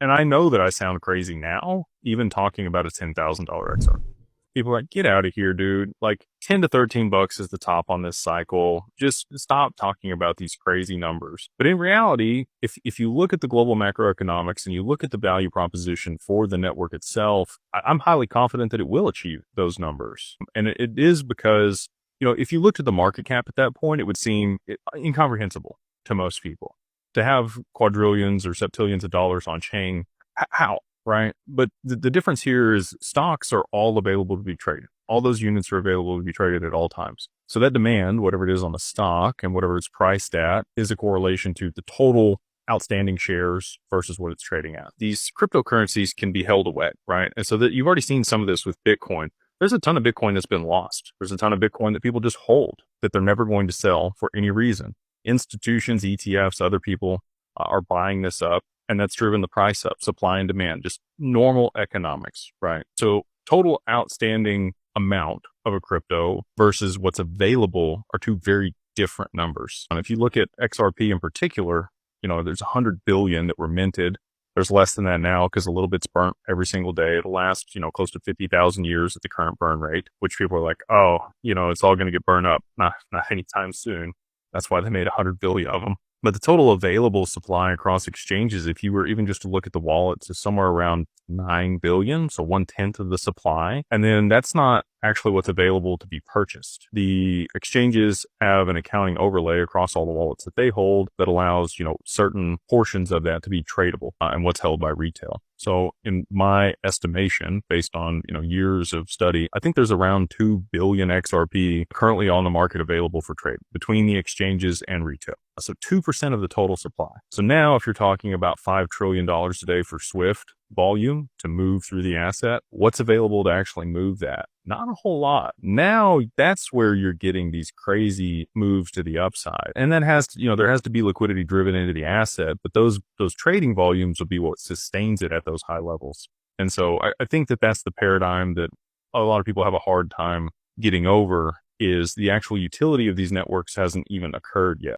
And I know that I sound crazy now, even talking about a $10,000 XR. People are like, get out of here, dude. Like 10 to 13 bucks is the top on this cycle. Just stop talking about these crazy numbers. But in reality, if you look at the global macroeconomics and you look at the value proposition for the network itself, I'm highly confident that it will achieve those numbers. And it is because, if you looked at the market cap at that point, it would seem incomprehensible to most people to have quadrillions or septillions of dollars on chain. How? Right. But the difference here is stocks are all available to be traded. All those units are available to be traded at all times. So that demand, whatever it is on the stock and whatever it's priced at, is a correlation to the total outstanding shares versus what it's trading at. These cryptocurrencies can be held away, right? And so that you've already seen some of this with Bitcoin. There's a ton of Bitcoin that's been lost. There's a ton of Bitcoin that people just hold that they're never going to sell for any reason. Institutions, ETFs, other people are buying this up, and that's driven the price up, supply and demand, just normal economics, right? So total outstanding amount of a crypto versus what's available are two very different numbers. And if you look at XRP in particular, there's 100 billion that were minted. There's less than that now because a little bit's burnt every single day. It'll last, close to 50,000 years at the current burn rate, which people are like, oh, it's all going to get burned up. Not anytime soon. That's why they made 100 billion of them. But the total available supply across exchanges, if you were even just to look at the wallets, is somewhere around 9 billion. So 1/10 of the supply. And then that's not actually what's available to be purchased. The exchanges have an accounting overlay across all the wallets that they hold that allows, certain portions of that to be tradable and what's held by retail. So in my estimation, based on, years of study, I think there's around 2 billion XRP currently on the market available for trade between the exchanges and retail. So 2% of the total supply. So now if you're talking about $5 trillion a day for Swift volume to move through the asset, what's available to actually move that? Not a whole lot. Now that's where you're getting these crazy moves to the upside. And that has to, there has to be liquidity driven into the asset, but those trading volumes will be what sustains it at those high levels. And so I think that that's the paradigm that a lot of people have a hard time getting over, is the actual utility of these networks hasn't even occurred yet.